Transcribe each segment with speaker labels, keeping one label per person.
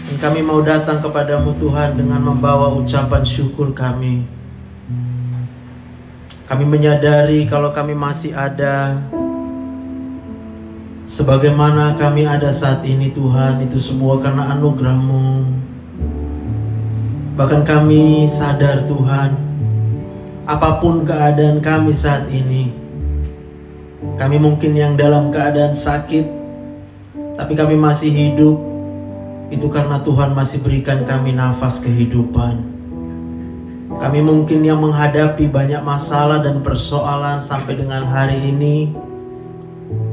Speaker 1: Dan kami mau datang kepadamu Tuhan dengan membawa ucapan syukur kami. Kami menyadari kalau kami masih ada sebagaimana kami ada saat ini Tuhan, itu semua karena anugerah-Mu. Bahkan kami sadar Tuhan, apapun keadaan kami saat ini, kami mungkin yang dalam keadaan sakit, tapi kami masih hidup, itu karena Tuhan masih berikan kami nafas kehidupan. Kami mungkin yang menghadapi banyak masalah dan persoalan sampai dengan hari ini.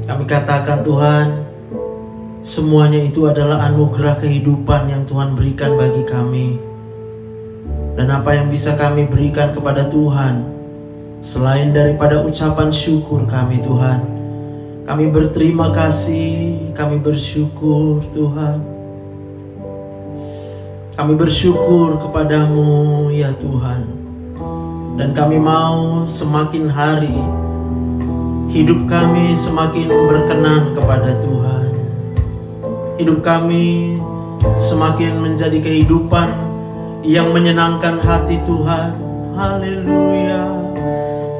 Speaker 1: Kami katakan Tuhan, semuanya itu adalah anugerah kehidupan yang Tuhan berikan bagi kami. Dan apa yang bisa kami berikan kepada Tuhan selain daripada ucapan syukur kami Tuhan. Kami berterima kasih, kami bersyukur Tuhan. Kami bersyukur kepadamu ya Tuhan. Dan kami mau semakin hari hidup kami semakin berkenan kepada Tuhan. Hidup kami semakin menjadi kehidupan yang menyenangkan hati Tuhan. Haleluya.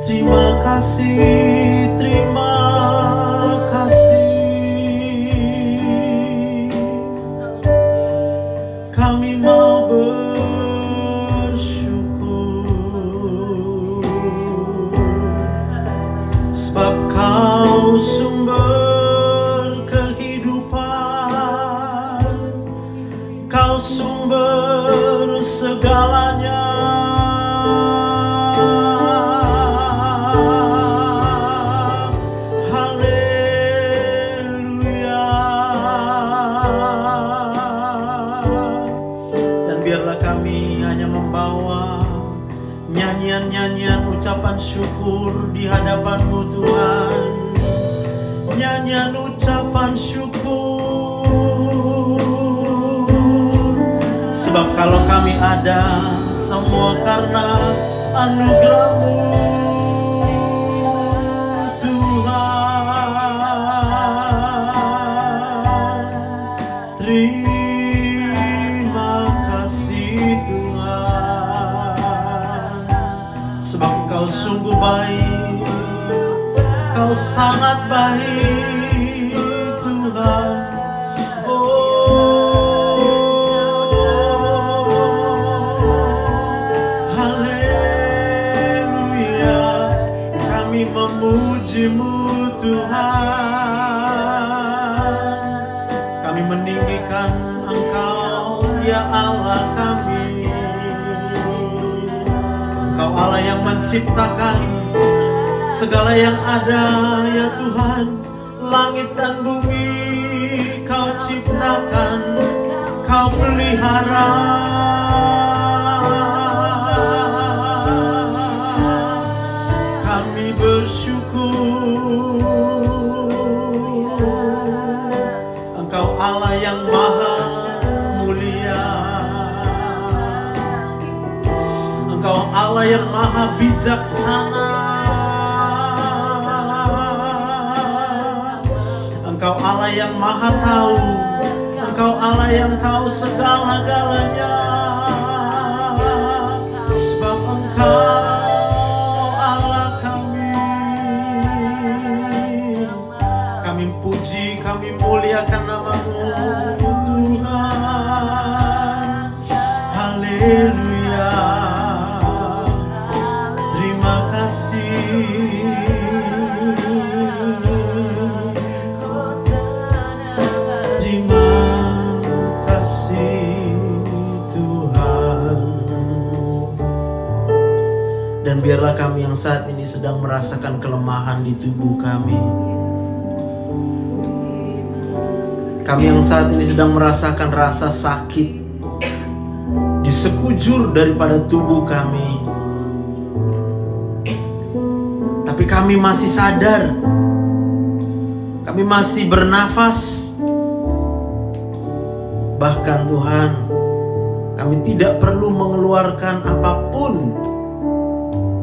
Speaker 1: Terima kasih, terima kasih. Kami mau bersyukur sebab Kau sumber kehidupan, Kau sumber segalanya. Haleluya. Dan biarlah kami hanya membawa nyanyian-nyanyian ucapan syukur di hadapan-Mu Tuhan. Nyanyian ucapan syukur. Sebab kalau kami ada, semua karena anugerah-Mu Tuhan. Terima kasih Tuhan. Sebab Engkau sungguh baik, Kau sangat baik Tuhan. Memuji-Mu Tuhan. Kami meninggikan Engkau ya Allah kami. Engkau Allah yang menciptakan segala yang ada ya Tuhan. Langit dan bumi Kau ciptakan, Kau pelihara. Engkau Allah yang maha mulia, Engkau Allah yang maha bijaksana, Engkau Allah yang maha tahu, Engkau Allah yang tahu segala-galanya. Sebab Engkau puji, kami muliakan nama-Mu Tuhan. Haleluya. Terima kasih. Terima kasih Tuhan. Dan biarlah kami yang saat ini sedang merasakan kelemahan di tubuh kami, kami yang saat ini sedang merasakan rasa sakit di sekujur daripada tubuh kami, tapi kami masih sadar, kami masih bernafas. Bahkan Tuhan, kami tidak perlu mengeluarkan apapun,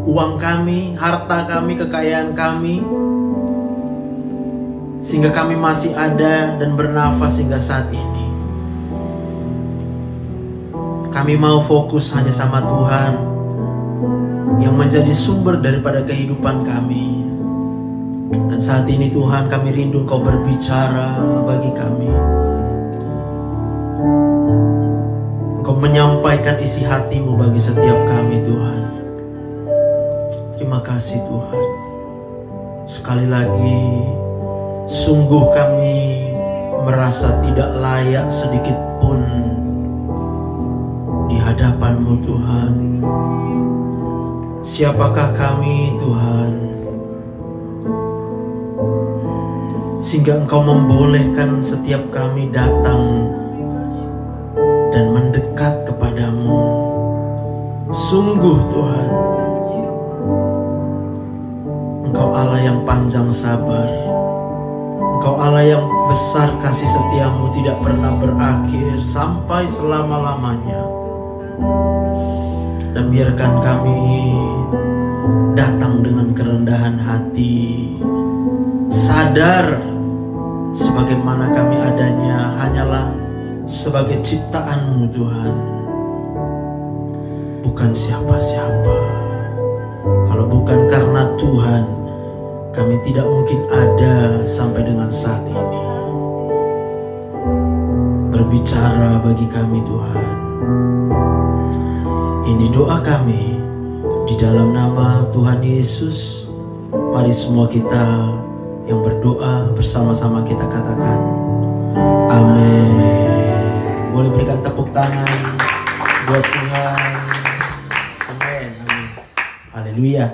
Speaker 1: uang kami, harta kami, kekayaan kami, sehingga kami masih ada dan bernafas hingga saat ini. Kami mau fokus hanya sama Tuhan yang menjadi sumber daripada kehidupan kami. Dan saat ini Tuhan, kami rindu Engkau berbicara bagi kami. Engkau menyampaikan isi hati-Mu bagi setiap kami, Tuhan. Terima kasih Tuhan. Sekali lagi, sungguh kami merasa tidak layak sedikit pun di hadapan-Mu, Tuhan. Siapakah kami, Tuhan, sehingga Engkau membolehkan setiap kami datang dan mendekat kepadamu. Sungguh Tuhan, Engkau Allah yang panjang sabar. Engkau Allah yang besar kasih setiamu tidak pernah berakhir sampai selama-lamanya. Dan biarkan kami datang dengan kerendahan hati, sadar sebagaimana kami adanya hanyalah sebagai ciptaan-Mu Tuhan, bukan siapa-siapa. Kalau bukan karena Tuhan, kami tidak mungkin ada sampai dengan saat ini. Berbicara bagi kami Tuhan. Ini doa kami di dalam nama Tuhan Yesus. Mari semua kita yang berdoa bersama-sama kita katakan amin. Boleh berikan tepuk tangan buat Tuhan. Amin. Haleluya.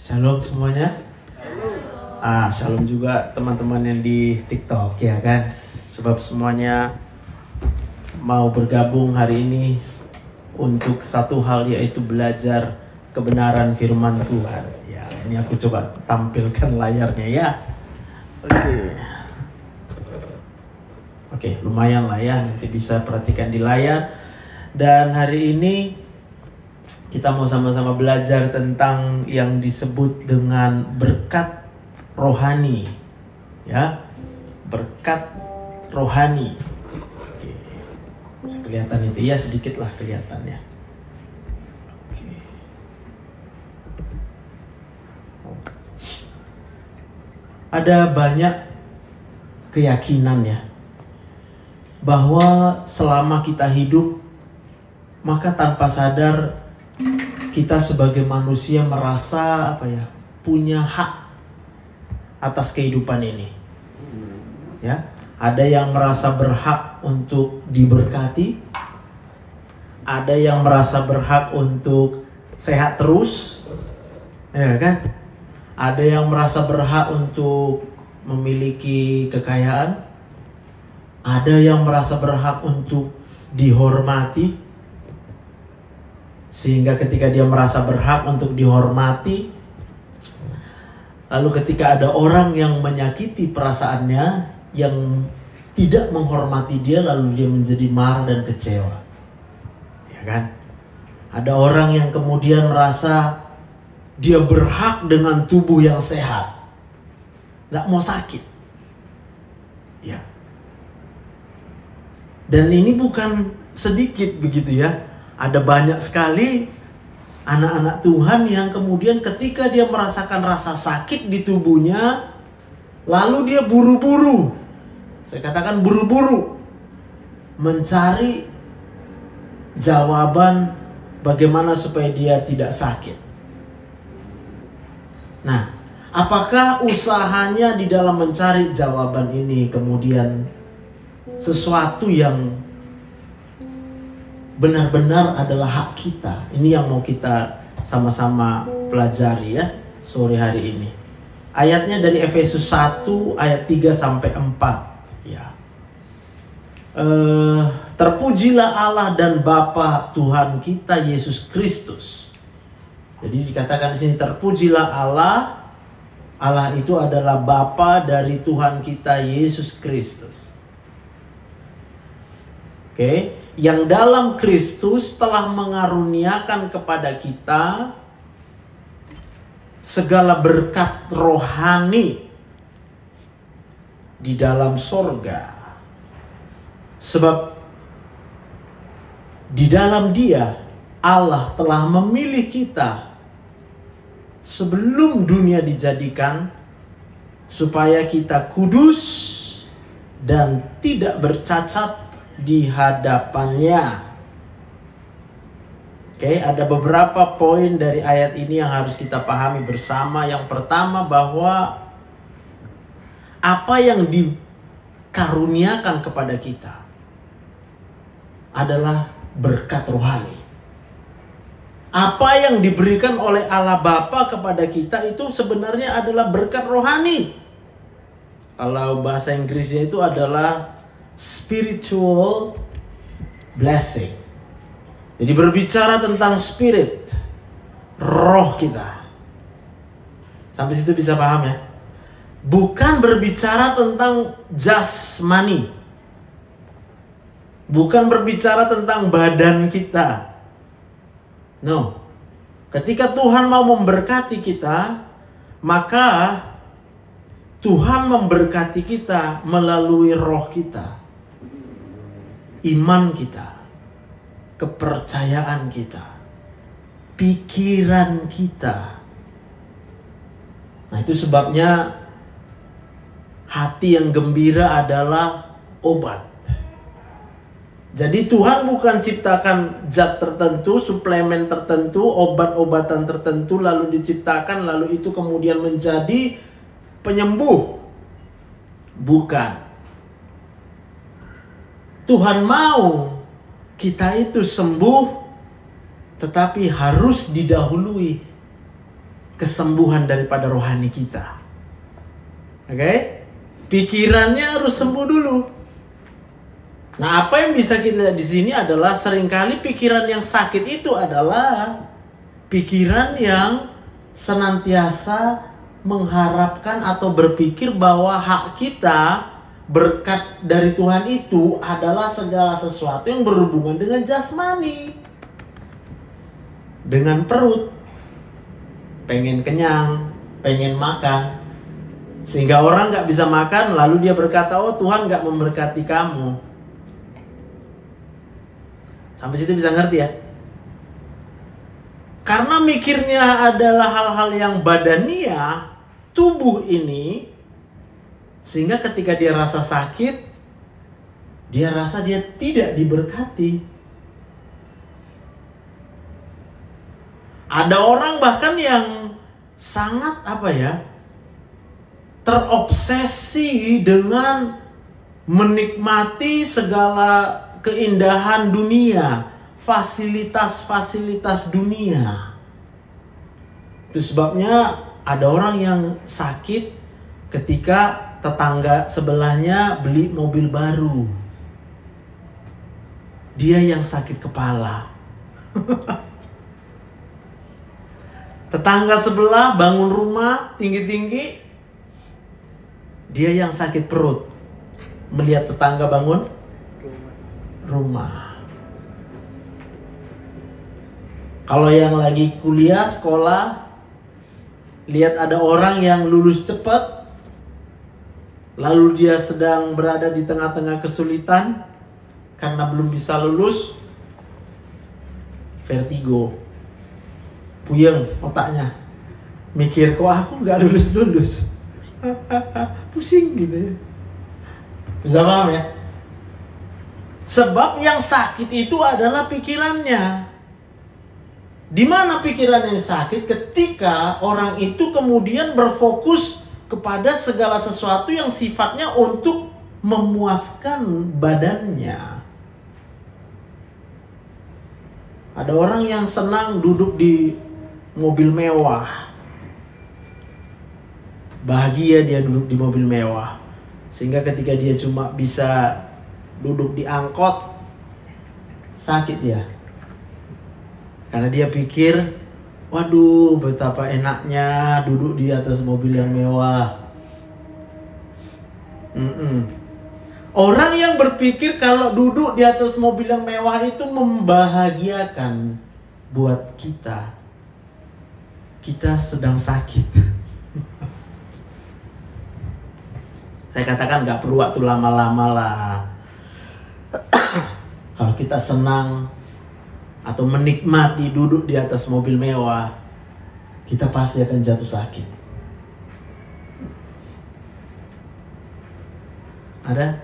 Speaker 1: Shalom semuanya. Shalom juga teman-teman yang di TikTok ya kan. Sebab semuanya mau bergabung hari ini untuk satu hal, yaitu belajar kebenaran firman Tuhan. Ya, ini aku coba tampilkan layarnya ya. Oke, lumayan lah ya, nanti bisa perhatikan di layar. Dan hari ini kita mau sama-sama belajar tentang yang disebut dengan berkat rohani. Ya, berkat rohani. Oke. Bisa kelihatan itu ya, sedikit lah kelihatannya. Oke. Ada banyak keyakinan ya, bahwa selama kita hidup, maka tanpa sadar kita sebagai manusia merasa punya hak atas kehidupan ini. Ya, ada yang merasa berhak untuk diberkati, ada yang merasa berhak untuk sehat terus, ya kan? Ada yang merasa berhak untuk memiliki kekayaan, ada yang merasa berhak untuk dihormati, sehingga ketika dia merasa berhak untuk dihormati, lalu ketika ada orang yang menyakiti perasaannya, yang tidak menghormati dia, lalu dia menjadi marah dan kecewa, ya kan? Ada orang yang kemudian merasa dia berhak dengan tubuh yang sehat, gak mau sakit, ya. Dan ini bukan sedikit begitu ya. Ada banyak sekali anak-anak Tuhan yang kemudian ketika dia merasakan rasa sakit di tubuhnya, lalu dia buru-buru, saya katakan buru-buru, mencari jawaban bagaimana supaya dia tidak sakit. Nah, apakah usahanya di dalam mencari jawaban ini kemudian sesuatu yang benar-benar adalah hak kita? Ini yang mau kita sama-sama pelajari ya sore hari ini. Ayatnya dari Efesus 1 ayat 3 sampai 4 ya. Terpujilah Allah dan Bapa Tuhan kita Yesus Kristus. Jadi dikatakan di sini terpujilah Allah. Allah itu adalah Bapa dari Tuhan kita Yesus Kristus. Oke, yang dalam Kristus telah mengaruniakan kepada kita segala berkat rohani di dalam sorga. Sebab Di dalam Dia, Allah telah memilih kita sebelum dunia dijadikan, supaya kita kudus dan tidak bercacat di hadapannya. Oke, ada beberapa poin dari ayat ini yang harus kita pahami bersama. Yang pertama, bahwa apa yang dikaruniakan kepada kita adalah berkat rohani. Apa yang diberikan oleh Allah Bapa kepada kita itu sebenarnya adalah berkat rohani. Kalau bahasa Inggrisnya itu adalah spiritual blessing. Jadi berbicara tentang spirit, roh kita. Sampai situ bisa paham ya? Bukan berbicara tentang jasmani. Bukan berbicara tentang badan kita. No. Ketika Tuhan mau memberkati kita, maka Tuhan memberkati kita melalui roh kita, iman kita, kepercayaan kita, pikiran kita. Nah, itu sebabnya hati yang gembira adalah obat. Jadi Tuhan bukan ciptakan zat tertentu, suplemen tertentu, obat-obatan tertentu lalu diciptakan, lalu itu kemudian menjadi penyembuh. Bukan. Tuhan mau kita itu sembuh, tetapi harus didahului kesembuhan daripada rohani kita. Oke? Pikirannya harus sembuh dulu. Nah, apa yang bisa kita lihat di sini adalah seringkali pikiran yang sakit itu adalah pikiran yang senantiasa mengharapkan atau berpikir bahwa hak kita, berkat dari Tuhan itu adalah segala sesuatu yang berhubungan dengan jasmani, dengan perut, pengen kenyang, pengen makan, sehingga orang gak bisa makan, lalu dia berkata, oh Tuhan gak memberkati kamu. Sampai situ bisa ngerti ya? Karena mikirnya adalah hal-hal yang badania, tubuh ini, sehingga ketika dia rasa sakit, dia rasa dia tidak diberkati. Ada orang bahkan yang sangat terobsesi dengan menikmati segala keindahan dunia, fasilitas-fasilitas dunia. Itu sebabnya ada orang yang sakit ketika tetangga sebelahnya beli mobil baru. Dia yang sakit kepala. Tetangga sebelah bangun rumah tinggi-tinggi, dia yang sakit perut melihat tetangga bangun rumah. Kalau yang lagi kuliah, sekolah, lihat ada orang yang lulus cepat, lalu dia sedang berada di tengah-tengah kesulitan karena belum bisa lulus, vertigo, puyeng otaknya, mikir kok aku gak lulus-lulus, pusing gitu ya. Bisa paham ya? Sebab yang sakit itu adalah pikirannya. Di mana pikiran yang sakit? Ketika orang itu kemudian berfokus kepada segala sesuatu yang sifatnya untuk memuaskan badannya. Ada orang yang senang duduk di mobil mewah. Bahagia dia duduk di mobil mewah. Sehingga ketika dia cuma bisa duduk di angkot, sakit dia. Karena dia pikir, waduh betapa enaknya duduk di atas mobil yang mewah. Orang yang berpikir kalau duduk di atas mobil yang mewah itu membahagiakan buat kita, kita sedang sakit. Saya katakan gak perlu waktu lama-lama lah. Kalau kita senang atau menikmati duduk di atas mobil mewah, kita pasti akan jatuh sakit. Ada?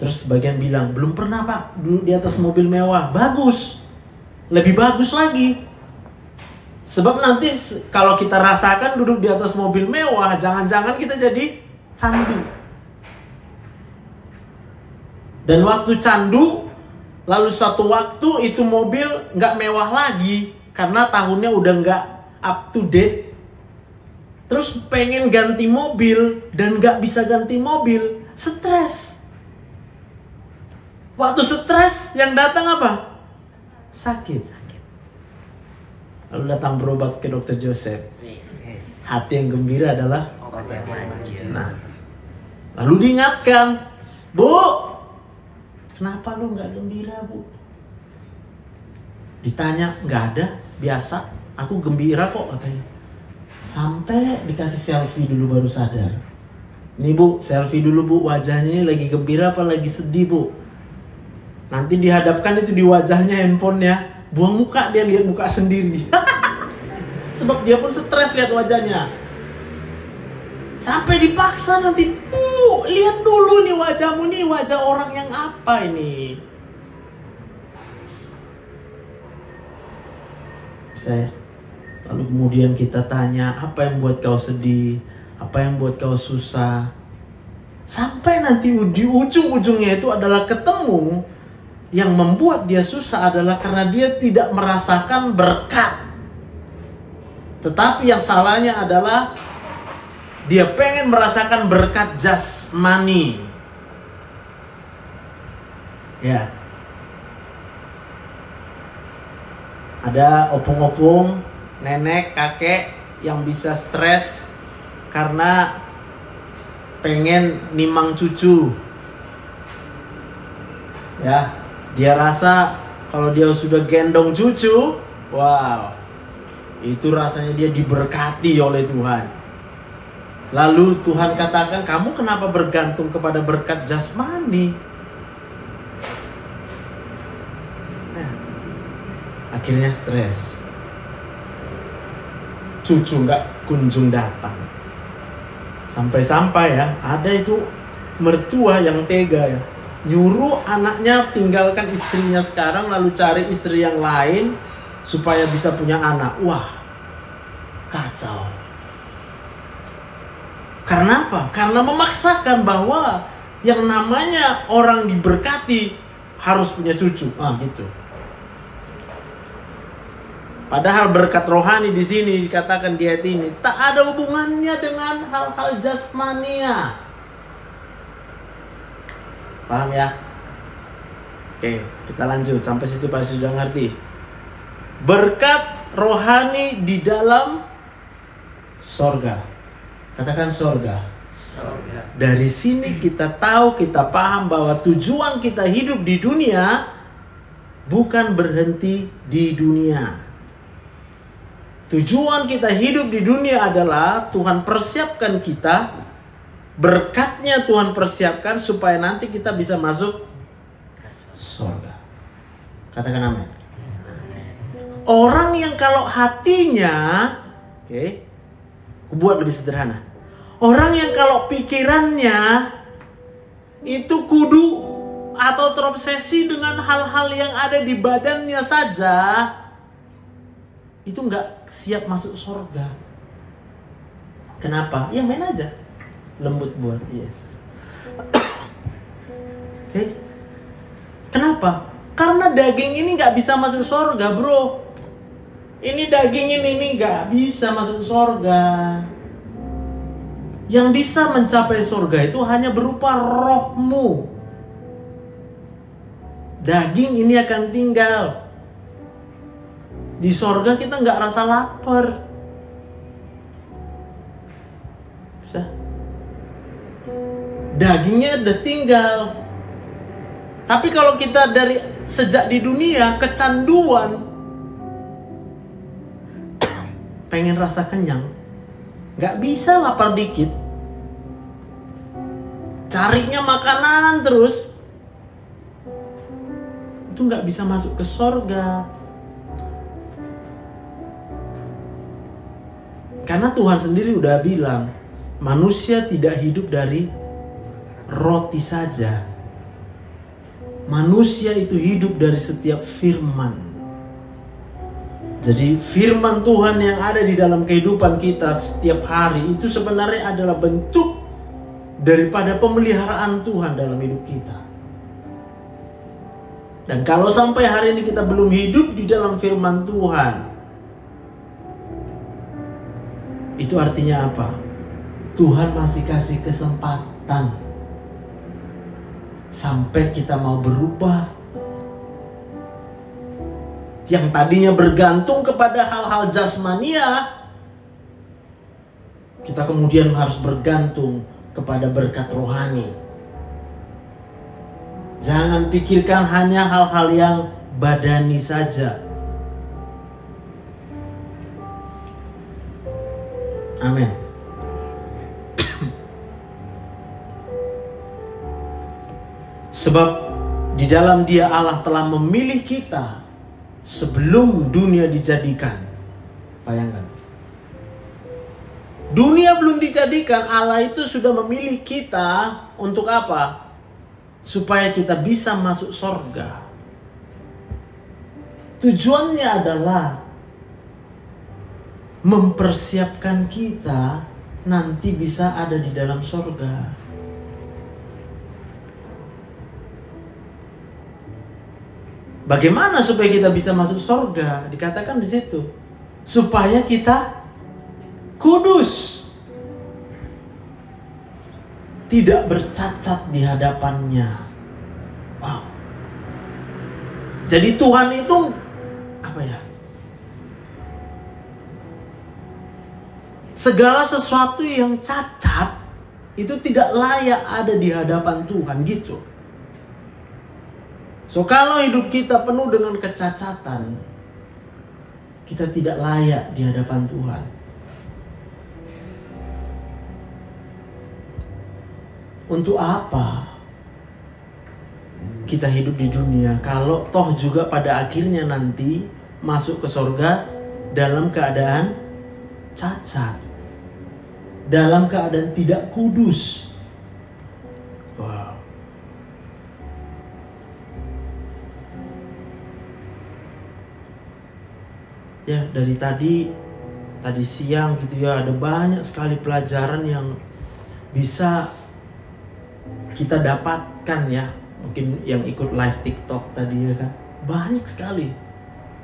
Speaker 1: Terus sebagian bilang, belum pernah Pak duduk di atas mobil mewah. Bagus, lebih bagus lagi. Sebab nanti kalau kita rasakan duduk di atas mobil mewah, jangan-jangan kita jadi candu. Dan waktu candu, lalu suatu waktu itu mobil nggak mewah lagi karena tahunnya udah nggak up to date. Terus pengen ganti mobil dan nggak bisa ganti mobil, stres. Waktu stres yang datang apa? Sakit. Lalu datang berobat ke dokter Joseph. Hati yang gembira adalah obat yang manjur. Nah, lalu diingatkan, Bu, kenapa lu nggak gembira, Bu? Ditanya, nggak ada, biasa. Aku gembira kok, katanya. Sampai dikasih selfie dulu baru sadar. Nih Bu, selfie dulu Bu, wajahnya ini lagi gembira apa lagi sedih, Bu? Nanti dihadapkan itu di wajahnya handphonenya. Buang muka, dia lihat muka sendiri. Sebab dia pun stres lihat wajahnya. Sampai dipaksa nanti, Bu, lihat dulu nih wajahmu nih, wajah orang yang apa ini? Saya. Lalu kemudian kita tanya, apa yang buat kau sedih? Apa yang buat kau susah? Sampai nanti di ujung-ujungnya itu adalah ketemu. Yang membuat dia susah adalah karena dia tidak merasakan berkat. Tetapi yang salahnya adalah dia pengen merasakan berkat jasmani. Ya. Ada opung-opung, nenek, kakek yang bisa stres karena pengen nimang cucu. Ya. Dia rasa kalau dia sudah gendong cucu, wow, itu rasanya dia diberkati oleh Tuhan. Lalu Tuhan katakan, kamu kenapa bergantung kepada berkat jasmani? Nah, akhirnya stres. Cucu nggak kunjung datang. Sampai-sampai ya, ada itu mertua yang tega ya. Nyuruh anaknya tinggalkan istrinya sekarang lalu cari istri yang lain supaya bisa punya anak. Wah, kacau. Karena apa? Karena memaksakan bahwa yang namanya orang diberkati harus punya cucu. Gitu. Padahal berkat rohani di sini dikatakan di ayat ini tak ada hubungannya dengan hal-hal jasmania. Paham ya? Oke, kita lanjut. Sampai situ pasti sudah ngerti. Berkat rohani di dalam sorga. Katakan sorga. Sorga. Dari sini kita tahu, kita paham bahwa tujuan kita hidup di dunia bukan berhenti di dunia. Tujuan kita hidup di dunia adalah Tuhan persiapkan kita. Berkatnya Tuhan persiapkan supaya nanti kita bisa masuk surga. Katakan amin. Orang yang kalau hatinya, buat lebih sederhana. Orang yang kalau pikirannya itu kudu atau terobsesi dengan hal-hal yang ada di badannya saja, itu nggak siap masuk surga. Kenapa? Ya main aja. Lembut buat, yes. Kenapa? Karena daging ini nggak bisa masuk surga, bro. Ini daging ini nggak bisa masuk surga. Yang bisa mencapai surga itu hanya berupa rohmu. Daging ini akan tinggal. Di surga kita nggak rasa lapar. Bisa? Dagingnya udah tinggal. Tapi kalau kita dari sejak di dunia kecanduan pengen rasa kenyang, nggak bisa lapar dikit, carinya makanan terus, itu nggak bisa masuk ke sorga. Karena Tuhan sendiri udah bilang, manusia tidak hidup dari roti saja. Manusia itu hidup dari setiap firman. Jadi firman Tuhan yang ada di dalam kehidupan kita setiap hari itu sebenarnya adalah bentuk daripada pemeliharaan Tuhan dalam hidup kita. Dan kalau sampai hari ini kita belum hidup di dalam firman Tuhan, itu artinya apa? Tuhan masih kasih kesempatan sampai kita mau berubah. Yang tadinya bergantung kepada hal-hal jasmania, kita kemudian harus bergantung kepada berkat rohani. Jangan pikirkan hanya hal-hal yang badani saja. Amin. Sebab di dalam Dia Allah telah memilih kita sebelum dunia dijadikan. Bayangkan. Dunia belum dijadikan, Allah itu sudah memilih kita untuk apa? Supaya kita bisa masuk surga. Tujuannya adalah mempersiapkan kita nanti bisa ada di dalam surga. Bagaimana supaya kita bisa masuk surga? Dikatakan di situ, supaya kita kudus, tidak bercacat di hadapannya. Wow. Jadi Tuhan itu apa ya? Segala sesuatu yang cacat itu tidak layak ada di hadapan Tuhan gitu. So kalau hidup kita penuh dengan kecacatan, kita tidak layak di hadapan Tuhan. Untuk apa kita hidup di dunia kalau toh juga pada akhirnya nanti masuk ke surga dalam keadaan cacat, dalam keadaan tidak kudus. Wow. Ya, dari tadi siang gitu ya, ada banyak sekali pelajaran yang bisa kita dapatkan ya. Mungkin yang ikut live TikTok tadi ya kan, banyak sekali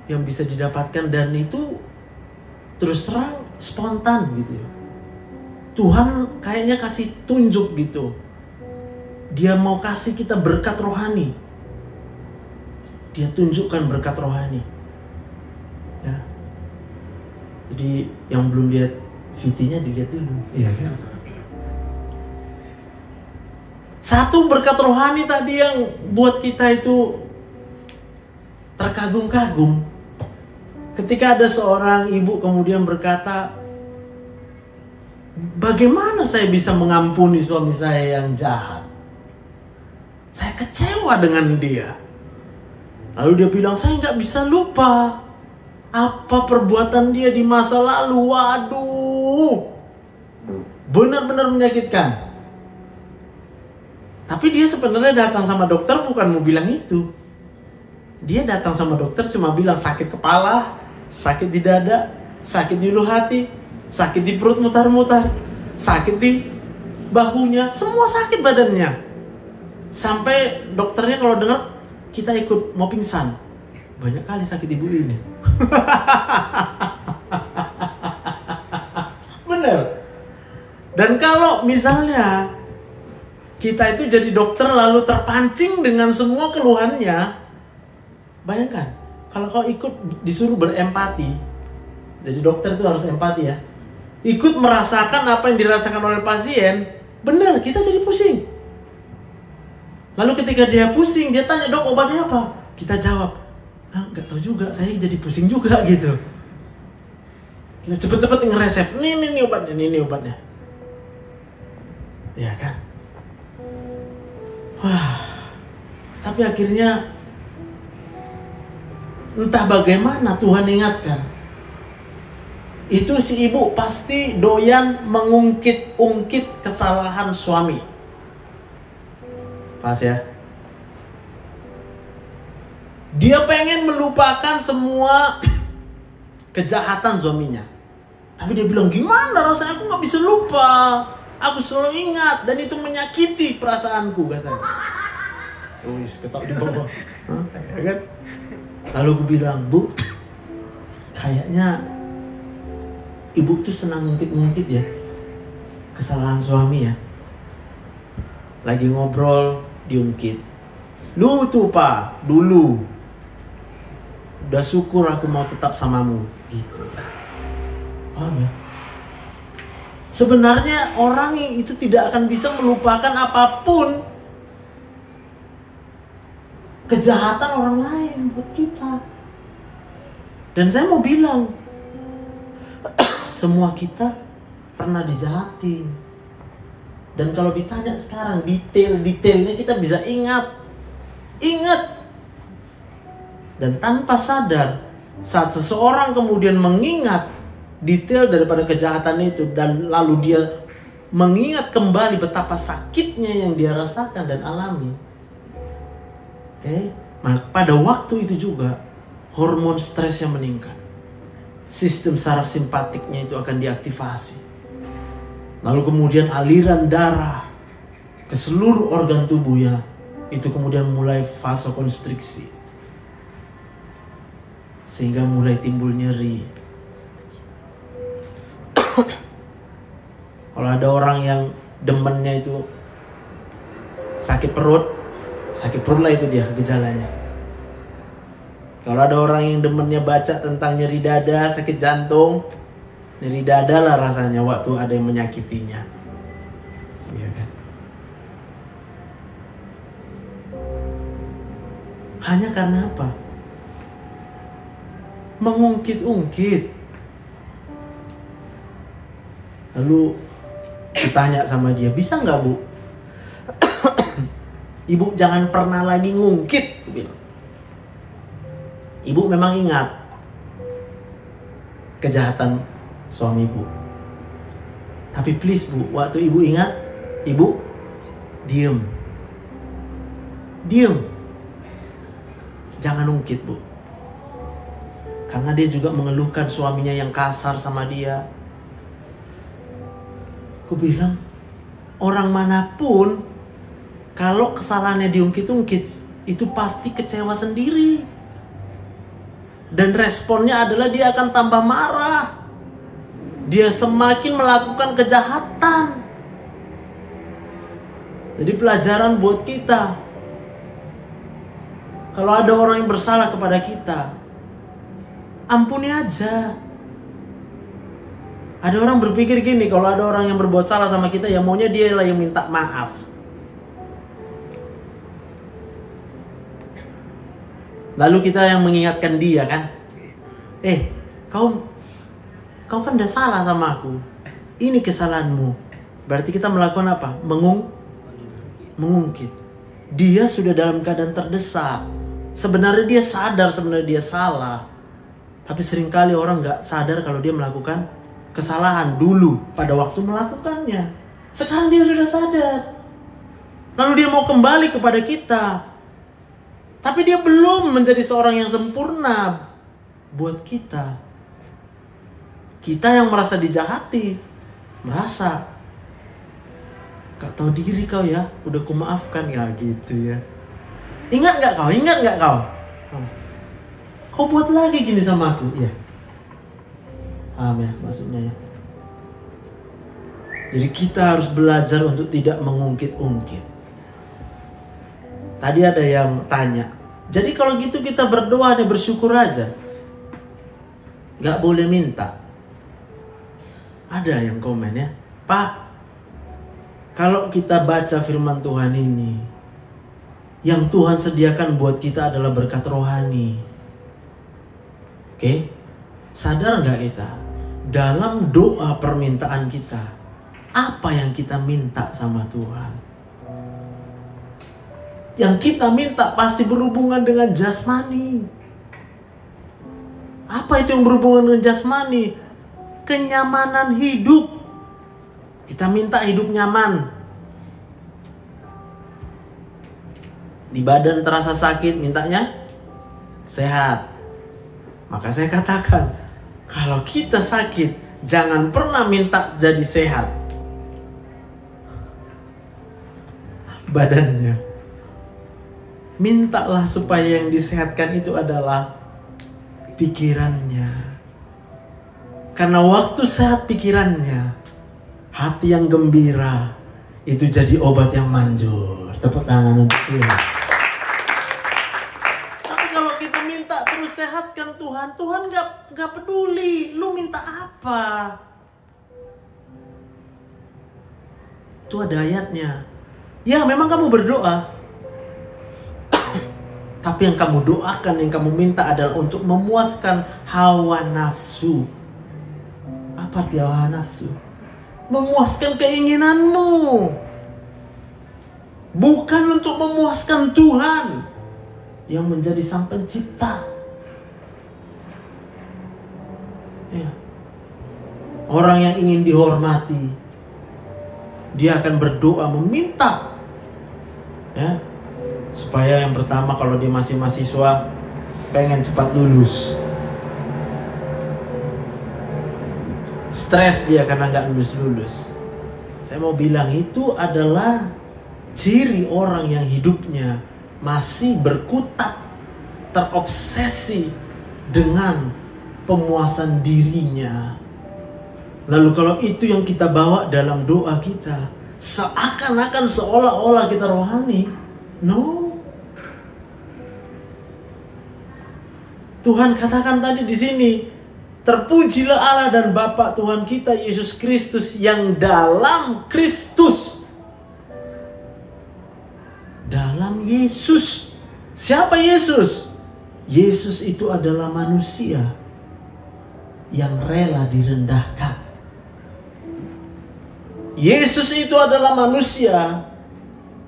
Speaker 1: yang bisa didapatkan, dan itu terus terang spontan gitu ya. Tuhan kayaknya kasih tunjuk gitu, Dia mau kasih kita berkat rohani. Dia tunjukkan berkat rohani ya. Jadi yang belum lihat VT-nya dilihat dulu. Iya kan? Satu berkat rohani tadi yang buat kita itu terkagum-kagum. Ketika ada seorang ibu kemudian berkata, bagaimana saya bisa mengampuni suami saya yang jahat? Saya kecewa dengan dia. Lalu dia bilang, saya nggak bisa lupa apa perbuatan dia di masa lalu. Waduh, benar-benar menyakitkan. Tapi dia sebenarnya datang sama dokter bukan mau bilang itu. Dia datang sama dokter cuma bilang sakit kepala, sakit di dada, sakit di ulu hati, sakit di perut mutar-mutar, sakit di bahunya, semua sakit badannya. Sampai dokternya kalau dengar kita ikut mau pingsan. Banyak kali sakit ibu ini. Bener. Dan kalau misalnya kita itu jadi dokter lalu terpancing dengan semua keluhannya, bayangkan kalau kau ikut disuruh berempati. Jadi dokter itu harus empati ya. Ikut merasakan apa yang dirasakan oleh pasien. Benar, kita jadi pusing. Lalu ketika dia pusing, dia tanya, dok obatnya apa? Kita jawab, nggak tahu juga, saya jadi pusing juga gitu. Kita cepet-cepet ngeresep, ini obatnya, ini obatnya. Ya kan? Wah, tapi akhirnya entah bagaimana Tuhan ingatkan. Itu si ibu pasti doyan mengungkit-ungkit kesalahan suami. Pas ya. Dia pengen melupakan semua kejahatan suaminya. Tapi dia bilang, gimana rasanya, aku gak bisa lupa. Aku selalu ingat dan itu menyakiti perasaanku, katanya. Wis, ketok di bawah. Ya kan? Lalu aku bilang, Bu, kayaknya ibu tuh senang ngungkit-ngungkit ya kesalahan suami ya. Lagi ngobrol, diungkit. Lu tuh Pak, dulu udah syukur aku mau tetap samamu. Gitu. Paham ya? Sebenarnya orang itu tidak akan bisa melupakan apapun kejahatan orang lain buat kita. Dan saya mau bilang, semua kita pernah dijahatin. Dan kalau ditanya sekarang detail-detailnya kita bisa ingat. Dan tanpa sadar, saat seseorang kemudian mengingat detail daripada kejahatan itu dan lalu dia mengingat kembali betapa sakitnya yang dia rasakan dan alami. Oke, pada waktu itu juga hormon stresnya meningkat. Sistem saraf simpatiknya itu akan diaktifasi. Lalu kemudian aliran darah ke seluruh organ tubuhnya itu kemudian mulai vasokonstriksi. Sehingga mulai timbul nyeri. Kalau ada orang yang demennya itu sakit perut lah itu dia gejalanya. Kalau ada orang yang demennya baca tentang nyeri dada, sakit jantung, nyeri dada lah rasanya waktu ada yang menyakitinya. Iya kan? Hanya karena apa? Mengungkit-ungkit. Lalu ditanya sama dia, bisa nggak Bu? Ibu jangan pernah lagi ngungkit. Ibu memang ingat kejahatan suami ibu. Tapi please Bu, waktu ibu ingat, ibu diem. Jangan ungkit Bu. Karena dia juga mengeluhkan suaminya yang kasar sama dia. Aku bilang, orang manapun kalau kesalahannya diungkit-ungkit, itu pasti kecewa sendiri. Dan responnya adalah dia akan tambah marah. Dia semakin melakukan kejahatan. Jadi pelajaran buat kita. Kalau ada orang yang bersalah kepada kita, ampuni aja. Ada orang berpikir gini, kalau ada orang yang berbuat salah sama kita, ya maunya dia lah yang minta maaf. Lalu kita yang mengingatkan dia kan, kau kan udah salah sama aku. Ini kesalahanmu. Berarti kita melakukan apa? Mengungkit. Dia sudah dalam keadaan terdesak. Sebenarnya dia sadar sebenarnya dia salah. Tapi seringkali orang gak sadar kalau dia melakukan kesalahan dulu pada waktu melakukannya. Sekarang dia sudah sadar. Lalu dia mau kembali kepada kita. Tapi dia belum menjadi seorang yang sempurna buat kita. Kita yang merasa dijahati, merasa gak tahu diri kau ya, udah kumaafkan ya gitu ya. Ingat gak kau? Kau buat lagi gini sama aku, ya. Paham ya maksudnya ya. Jadi kita harus belajar untuk tidak mengungkit-ungkit. Tadi ada yang tanya, jadi kalau gitu kita berdoa dan bersyukur aja, gak boleh minta. Ada yang komen ya, Pak, kalau kita baca firman Tuhan ini, yang Tuhan sediakan buat kita adalah berkat rohani. Oke? Sadar gak kita? Dalam doa permintaan kita, apa yang kita minta sama Tuhan? Yang kita minta pasti berhubungan dengan jasmani. Apa itu yang berhubungan dengan jasmani? Kenyamanan hidup. Kita minta hidup nyaman. Di badan terasa sakit, mintanya sehat. Maka saya katakan, kalau kita sakit, jangan pernah minta jadi sehat badannya. Mintalah supaya yang disehatkan itu adalah pikirannya. Karena waktu sehat pikirannya, hati yang gembira itu jadi obat yang manjur. Tepuk tangan untuk Tuhan. Tapi kalau kita minta terus sehatkan Tuhan, Tuhan gak peduli lu minta apa. Itu ada ayatnya. Ya memang kamu berdoa, tapi yang kamu doakan, yang kamu minta adalah untuk memuaskan hawa nafsu. Apa arti hawa nafsu? Memuaskan keinginanmu. Bukan untuk memuaskan Tuhan yang menjadi sang pencipta. Ya. Orang yang ingin dihormati, dia akan berdoa meminta, ya, supaya yang pertama kalau dia masih mahasiswa pengen cepat lulus. Stres dia karena nggak lulus-lulus. Saya mau bilang itu adalah ciri orang yang hidupnya masih berkutat, terobsesi dengan pemuasan dirinya. Lalu kalau itu yang kita bawa dalam doa kita, seakan-akan seolah-olah kita rohani. No. Tuhan katakan tadi di sini, terpujilah Allah dan Bapa Tuhan kita Yesus Kristus yang dalam Kristus. Dalam Yesus. Siapa Yesus? Yesus itu adalah manusia yang rela direndahkan. Yesus itu adalah manusia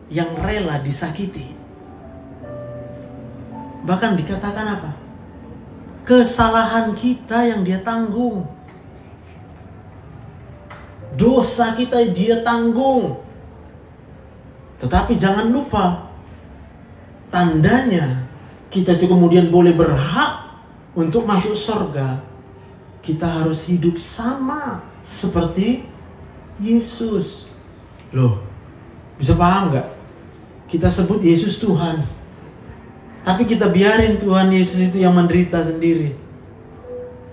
Speaker 1: yang rela disakiti. Bahkan dikatakan apa? Kesalahan kita yang dia tanggung. Dosa kita dia tanggung. Tetapi jangan lupa, tandanya kita juga kemudian boleh berhak untuk masuk surga. Kita harus hidup sama seperti Yesus. Loh, bisa paham gak? Kita sebut Yesus Tuhan, tapi kita biarin Tuhan Yesus itu yang menderita sendiri.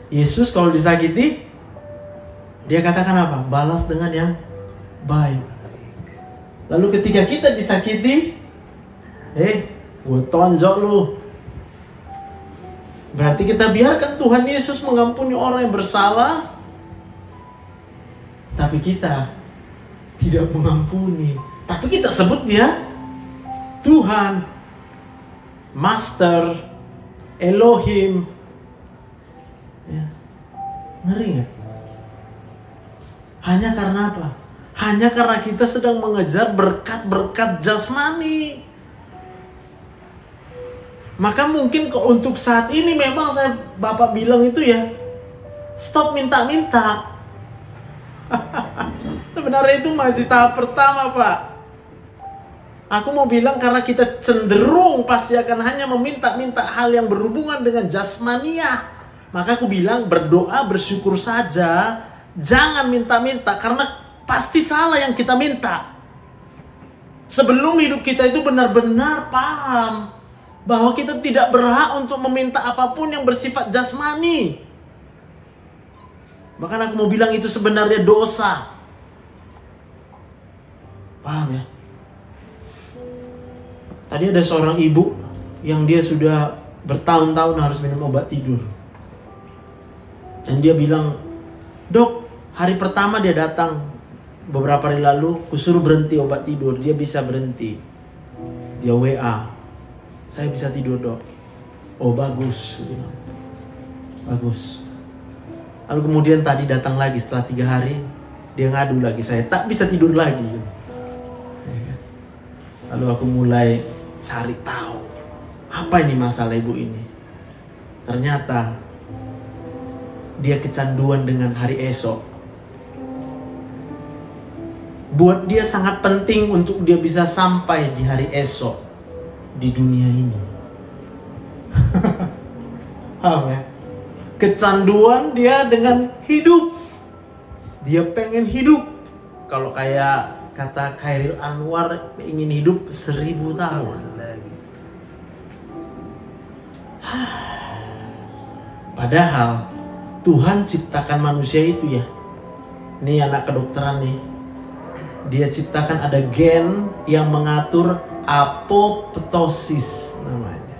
Speaker 1: Yesus kalau disakiti, dia katakan apa? Balas dengan yang baik. Lalu ketika kita disakiti, gue tonjok lu. Berarti kita biarkan Tuhan Yesus mengampuni orang yang bersalah, tapi kita tidak mengampuni. Tapi kita sebut dia Tuhan, Master, Elohim. Ya. Ngeri gak? Hanya karena apa? Hanya karena kita sedang mengejar berkat-berkat jasmani. Maka mungkin untuk saat ini memang Bapak bilang itu ya, stop minta-minta. Sebenarnya itu masih tahap pertama, Pak. Aku mau bilang karena kita cenderung pasti akan hanya meminta-minta hal yang berhubungan dengan jasmania. Maka aku bilang berdoa, bersyukur saja. Jangan minta-minta karena pasti salah yang kita minta. Sebelum hidup kita itu benar-benar paham bahwa kita tidak berhak untuk meminta apapun yang bersifat jasmani. Bahkan aku mau bilang itu sebenarnya dosa. Paham ya? Tadi ada seorang ibu yang dia sudah bertahun-tahun harus minum obat tidur. Dan dia bilang, "Dok, hari pertama dia datang beberapa hari lalu, kusuruh berhenti obat tidur, dia bisa berhenti." Dia WA, "Saya bisa tidur, Dok." "Oh, bagus." Bagus. Lalu kemudian tadi datang lagi setelah 3 hari, dia ngadu lagi, "Saya tak bisa tidur lagi." Lalu aku mulai cari tahu, apa ini masalah ibu ini. Ternyata dia kecanduan dengan hari esok. Buat dia sangat penting untuk dia bisa sampai di hari esok di dunia ini. Paham ya? Kecanduan dia dengan hidup. Dia pengen hidup. Kalau kayak kata Khairil Anwar, ingin hidup 1000 tahun. Padahal Tuhan ciptakan manusia itu ya. Ini anak kedokteran nih. Dia ciptakan ada gen yang mengatur apoptosis namanya.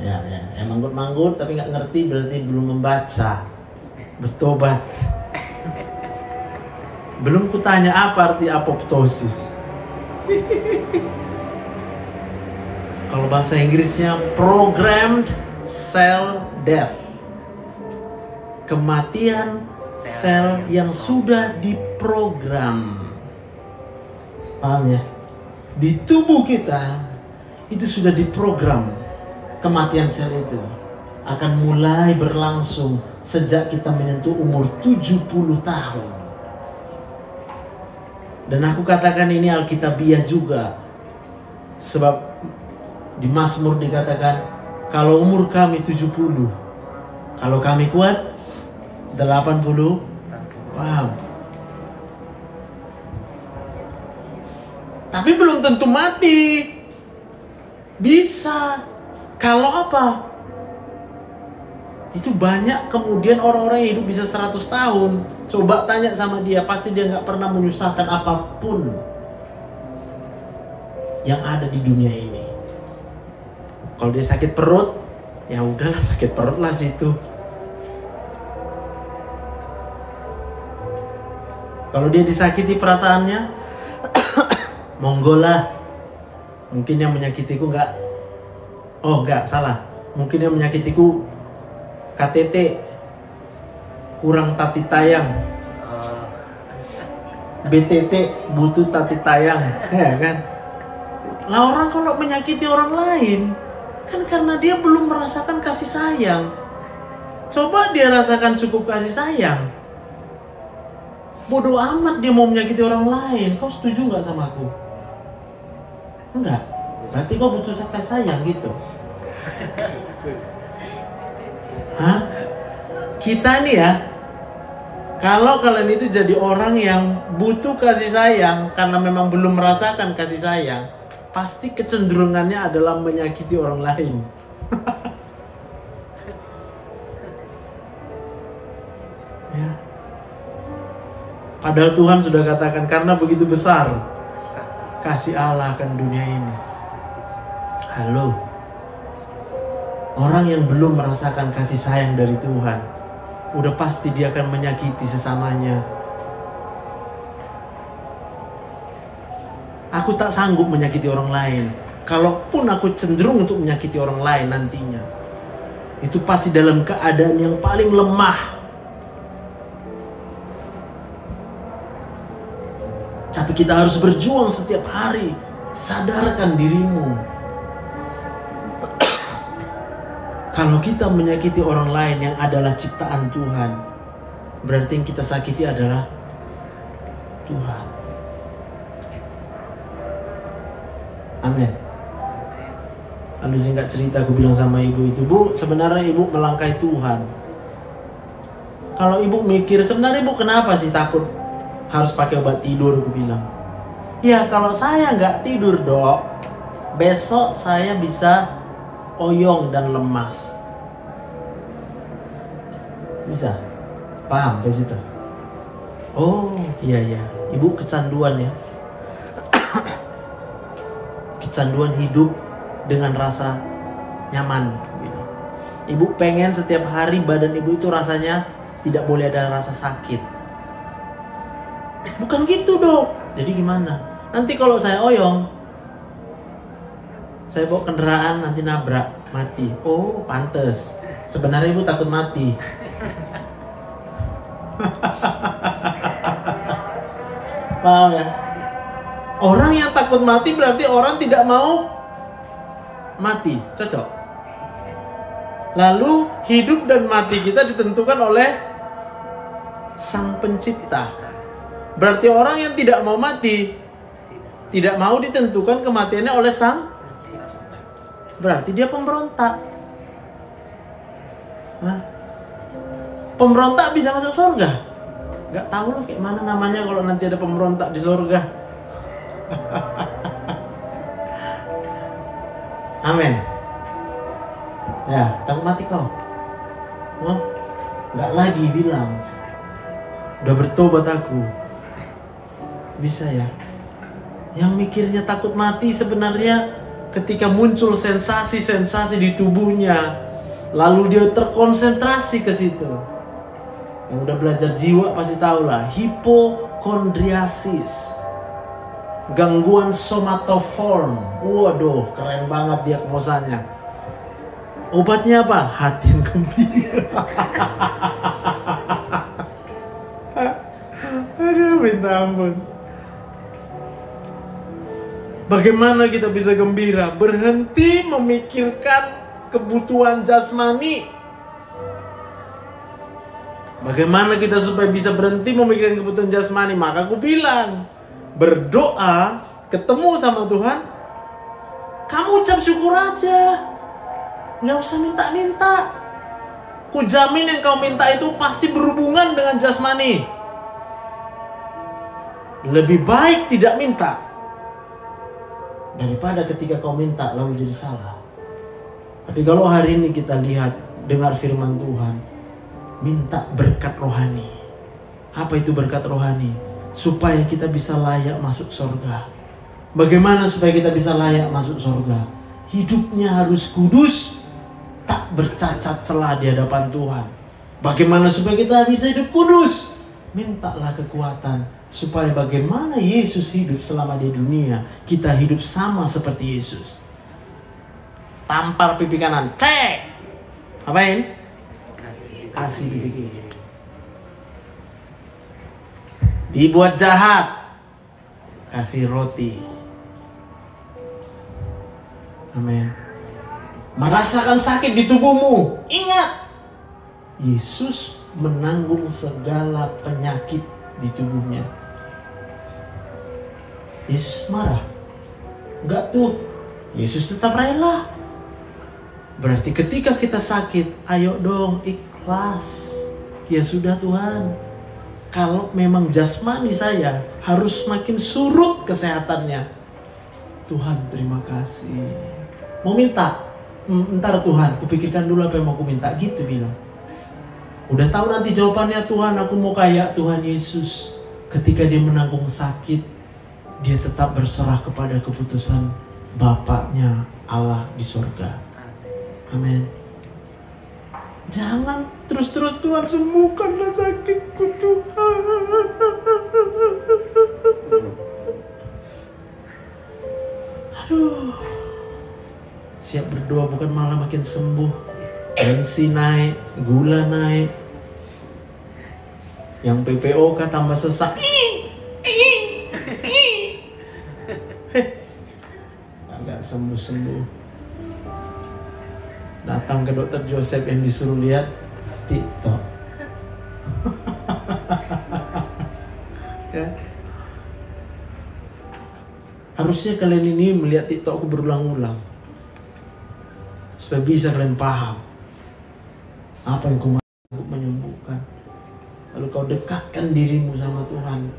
Speaker 1: Ya manggut-manggut tapi nggak ngerti berarti belum membaca. Bertobat. Belum kutanya apa arti apoptosis. Kalau bahasa Inggrisnya programmed cell death. Kematian sel yang sudah diprogram. Paham ya? Di tubuh kita itu sudah diprogram. Kematian sel itu akan mulai berlangsung sejak kita menyentuh umur 70 tahun. Dan aku katakan ini Alkitabiah juga. Sebab di Mazmur dikatakan, kalau umur kami 70, kalau kami kuat 80. Wow. Tapi belum tentu mati. Bisa. Kalau apa? Itu banyak kemudian orang-orang yang hidup bisa 100 tahun. Coba tanya sama dia, pasti dia nggak pernah menyusahkan apapun yang ada di dunia ini. Kalau dia sakit perut, ya udahlah sakit perut lah situ. Kalau dia disakiti perasaannya, monggolah. Mungkin yang menyakitiku salah. Mungkin yang menyakitiku KTT, kurang tati tayang. BTT, butuh tati tayang, ya kan? Lah orang kalau menyakiti orang lain, kan karena dia belum merasakan kasih sayang. Coba dia rasakan cukup kasih sayang. Bodoh amat dia mau menyakiti orang lain. Kau setuju nggak sama aku? Enggak. Berarti kau butuh kasih sayang gitu. Hah? Kita nih ya, kalau kalian itu jadi orang yang butuh kasih sayang karena memang belum merasakan kasih sayang, pasti kecenderungannya adalah menyakiti orang lain. Ya. Padahal Tuhan sudah katakan karena begitu besar kasih Allah akan dunia ini. Halo. Orang yang belum merasakan kasih sayang dari Tuhan, udah pasti dia akan menyakiti sesamanya. Aku tak sanggup menyakiti orang lain. Kalaupun aku cenderung untuk menyakiti orang lain nantinya, itu pasti dalam keadaan yang paling lemah. Tapi kita harus berjuang setiap hari. Sadarkan dirimu. Kalau kita menyakiti orang lain yang adalah ciptaan Tuhan, berarti yang kita sakiti adalah Tuhan. Amin. Lalu singkat cerita aku bilang sama ibu itu, Bu, sebenarnya ibu melangkai Tuhan. Kalau ibu mikir, sebenarnya ibu kenapa sih takut harus pakai obat tidur, aku bilang. Ya kalau saya nggak tidur dok, besok saya bisa oyong dan lemas. Bisa? Paham ke situ? Oh iya, ibu kecanduan ya. Kecanduan hidup dengan rasa nyaman. Ibu pengen setiap hari badan ibu itu rasanya tidak boleh ada rasa sakit. Bukan gitu dok. Jadi gimana? Nanti kalau saya oyong, saya bawa kendaraan nanti nabrak, mati. Oh pantes. Sebenarnya ibu takut mati. Paham ya? Orang yang takut mati berarti orang tidak mau mati. Cocok? Lalu hidup dan mati kita ditentukan oleh Sang Pencipta. Berarti orang yang tidak mau mati, tidak mau ditentukan kematiannya oleh Sang, berarti dia pemberontak. Hah? Pemberontak bisa masuk surga? Gak tahu loh kayak mana namanya kalau nanti ada pemberontak di surga. Amin. Ya, takut mati kau? Hah? Gak lagi bilang, udah bertobat aku. Bisa ya? Yang mikirnya takut mati sebenarnya ketika muncul sensasi-sensasi di tubuhnya, lalu dia terkonsentrasi ke situ. Yang udah belajar jiwa pasti tahu lah, hipokondriasis, gangguan somatoform. Waduh, keren banget dia kemosannya. Obatnya apa? Hati yang gembira. Aduh, minta ampun. Bagaimana kita bisa gembira? Berhenti memikirkan kebutuhan jasmani. Bagaimana kita supaya bisa berhenti memikirkan kebutuhan jasmani? Maka aku bilang, berdoa, ketemu sama Tuhan, kamu ucap syukur aja. Nggak usah minta-minta. Ku jamin yang kau minta itu pasti berhubungan dengan jasmani. Lebih baik tidak minta daripada ketika kau minta lalu jadi salah. Tapi kalau hari ini kita lihat, dengar firman Tuhan, minta berkat rohani. Apa itu berkat rohani? Supaya kita bisa layak masuk surga. Bagaimana supaya kita bisa layak masuk surga? Hidupnya harus kudus, tak bercacat celah di hadapan Tuhan. Bagaimana supaya kita bisa hidup kudus? Mintalah kekuatan supaya bagaimana Yesus hidup selama di dunia, kita hidup sama seperti Yesus. Tampar pipi kanan, cek. Apain? Kasih pipi kiri. Dibuat jahat, kasih roti. Amin. Merasakan sakit di tubuhmu, ingat, Yesus menanggung segala penyakit di tubuhnya. Yesus marah? Enggak tuh. Yesus tetap rela. Berarti ketika kita sakit, ayo dong ikhlas. Ya sudah Tuhan, kalau memang jasmani saya harus makin surut kesehatannya, Tuhan terima kasih. Mau minta? Ntar Tuhan, kupikirkan dulu apa yang mau ku minta. Gitu bilang. Udah tahu nanti jawabannya, Tuhan aku mau kayak Tuhan Yesus. Ketika dia menanggung sakit, dia tetap berserah kepada keputusan Bapaknya Allah di surga. Amin. Jangan terus-terus, Tuhan sembuhkanlah sakitku Tuhan. Aduh. Siap berdoa bukan malah makin sembuh. Tensi naik, gula naik. Yang PPOK tambah sesak. Agak sembuh-sembuh. Datang ke dokter Joseph yang disuruh lihat TikTok. Ya. Harusnya kalian ini melihat TikTokku berulang-ulang, supaya bisa kalian paham apa yang ku menyembuhkan. Lalu kau dekatkan dirimu sama Tuhan.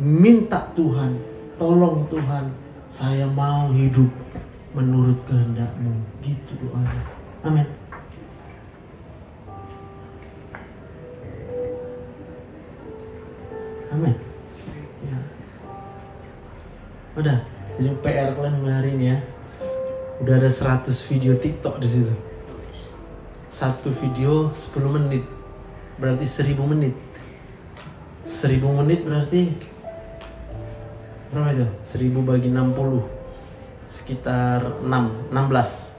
Speaker 1: Minta Tuhan, tolong Tuhan, saya mau hidup menurut kehendak-Mu. Gitu doanya. Amin. Amin. Ya. Udah, jadi PR kalian mulai hari ini ya. Udah ada 100 video TikTok di situ. Satu video 10 menit. Berarti 1000 menit. 1000 menit berarti berapa itu? 1000 bagi 60. Sekitar 16.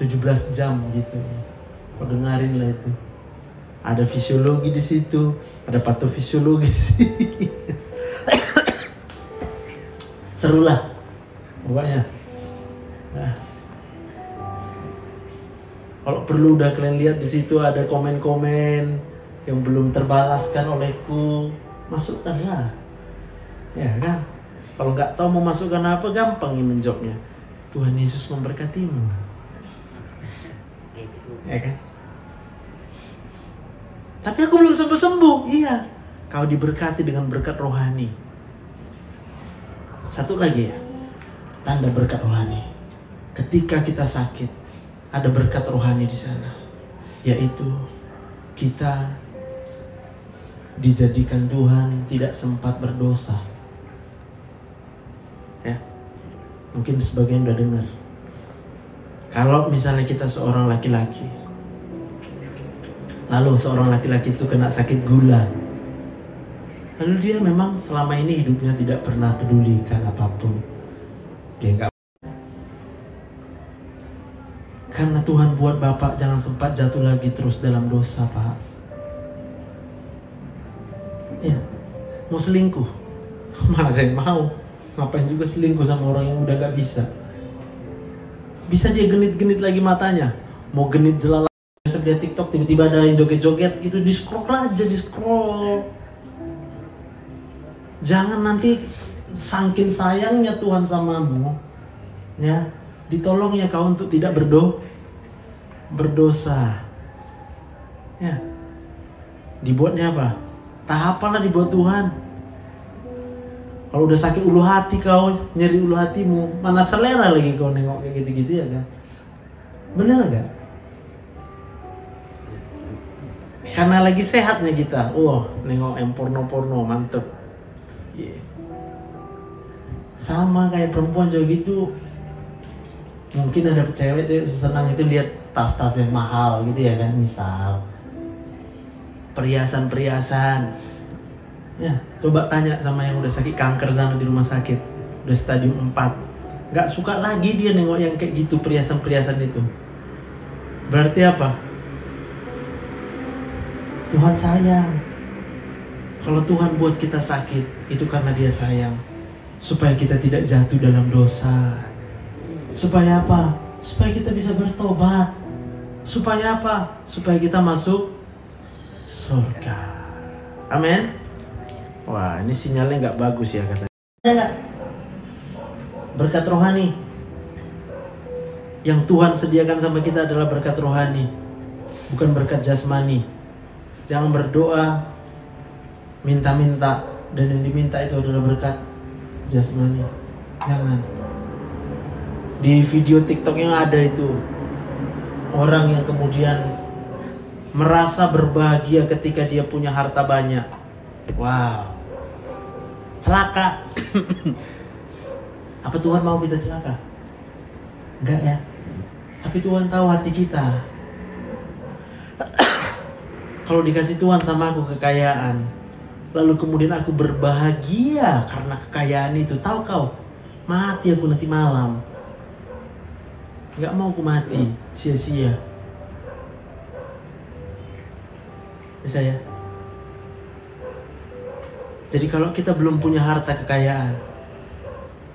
Speaker 1: 17 jam gitu. Kau dengerin lah itu. Ada fisiologi di situ, ada patofisiologi di sini. Seru lah pokoknya. Nah. Kalau perlu udah kalian lihat di situ ada komen-komen yang belum terbalaskan olehku, masukkanlah. Ya kan? Kalau nggak tahu mau masukkan apa, gampang menjawabnya. Tuhan Yesus memberkatimu. Ya kan? Tapi aku belum sembuh-sembuh. Iya. Kau diberkati dengan berkat rohani. Satu lagi ya. Tanda berkat rohani. Ketika kita sakit, ada berkat rohani di sana. Yaitu kita dijadikan Tuhan tidak sempat berdosa. Ya. Mungkin sebagian udah dengar. Kalau misalnya kita seorang laki-laki, lalu seorang laki-laki itu kena sakit gula, lalu dia memang selama ini hidupnya tidak pernah pedulikan apapun. Dia enggak. Karena Tuhan buat Bapak jangan sempat jatuh lagi terus dalam dosa, Pak. Ya, mau selingkuh, mana ada yang mau. Ngapain juga selingkuh sama orang yang udah gak bisa. Bisa dia genit-genit lagi matanya, mau genit jelalak. Biasa dia TikTok tiba-tiba ada yang joget-joget gitu, di scroll aja, di scroll. Jangan nanti saking sayangnya Tuhan samamu, ya, ditolong ya kau untuk tidak berdosa. Ya. Dibuatnya apa? Tahapan lah dibuat Tuhan. Kalau udah sakit ulu hati kau, nyeri ulu hatimu, mana selera lagi kau nengok kayak gitu-gitu ya kan? Bener gak? Karena lagi sehatnya kita, nengok yang porno-porno, mantep. Yeah. Sama kayak perempuan juga gitu. Mungkin ada cewek senang itu lihat tas-tas yang mahal gitu ya kan, misal perhiasan-perhiasan. Ya, coba tanya sama yang udah sakit kanker sana di rumah sakit, udah stadium 4. Gak suka lagi dia nengok yang kayak gitu, perhiasan-perhiasan itu. Berarti apa? Tuhan sayang. Kalau Tuhan buat kita sakit, itu karena dia sayang. Supaya kita tidak jatuh dalam dosa. Supaya apa? Supaya kita bisa bertobat. Supaya apa? Supaya kita masuk surga. Amin. Wah, ini sinyalnya nggak bagus ya katanya. Ada nggak? Berkat rohani. Yang Tuhan sediakan sama kita adalah berkat rohani, bukan berkat jasmani. Jangan berdoa minta-minta dan yang diminta itu adalah berkat jasmani. Jangan. Di video TikTok yang ada itu, orang yang kemudian merasa berbahagia ketika dia punya harta banyak. Wow. Celaka. Apa Tuhan mau kita celaka? Enggak ya. Tapi Tuhan tahu hati kita. Kalau dikasih Tuhan sama aku kekayaan, lalu kemudian aku berbahagia karena kekayaan itu, tahu kau, mati aku nanti malam. Enggak mau aku mati sia-sia. Bisa ya? Jadi kalau kita belum punya harta kekayaan,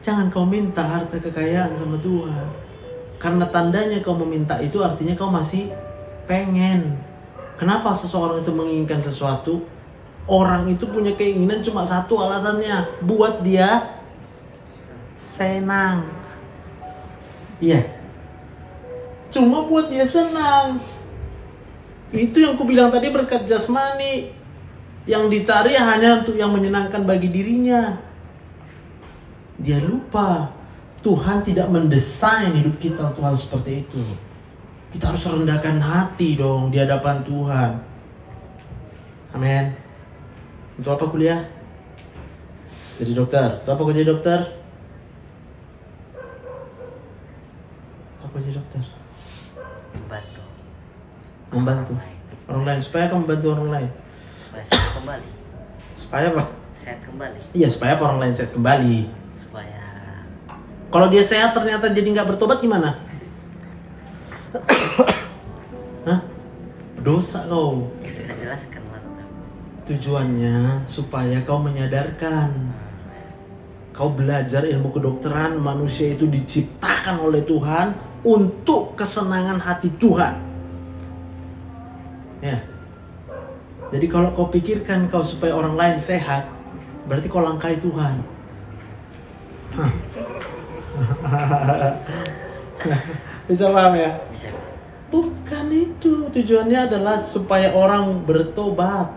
Speaker 1: jangan kau minta harta kekayaan sama Tuhan. Karena tandanya kau meminta itu artinya kau masih pengen. Kenapa seseorang itu menginginkan sesuatu? Orang itu punya keinginan cuma satu alasannya, buat dia senang. Iya. Cuma buat dia senang. Itu yang ku bilang tadi, berkat jasmani. Yang dicari hanya untuk yang menyenangkan bagi dirinya. Dia lupa Tuhan tidak mendesain hidup kita Tuhan seperti itu. Kita harus rendahkan hati dong di hadapan Tuhan. Amin. Untuk apa kuliah? Jadi dokter. Untuk apa kau jadi dokter? Apa jadi dokter? Membantu orang lain. Supaya kamu membantu orang lain.
Speaker 2: Supaya sehat kembali.
Speaker 1: Supaya apa?
Speaker 2: Sehat kembali.
Speaker 1: Iya, supaya orang lain sehat kembali.
Speaker 2: Supaya.
Speaker 1: Kalau dia sehat ternyata jadi nggak bertobat gimana? Hah? Dosa kau.
Speaker 2: Kita jelaskan mantap.
Speaker 1: Tujuannya supaya kau menyadarkan. Kau belajar ilmu kedokteran, manusia itu diciptakan oleh Tuhan untuk kesenangan hati Tuhan. Ya. Jadi kalau kau pikirkan kau supaya orang lain sehat, berarti kau langkai Tuhan. Bisa paham ya?
Speaker 2: Bisa.
Speaker 1: Bukan itu. Tujuannya adalah supaya orang bertobat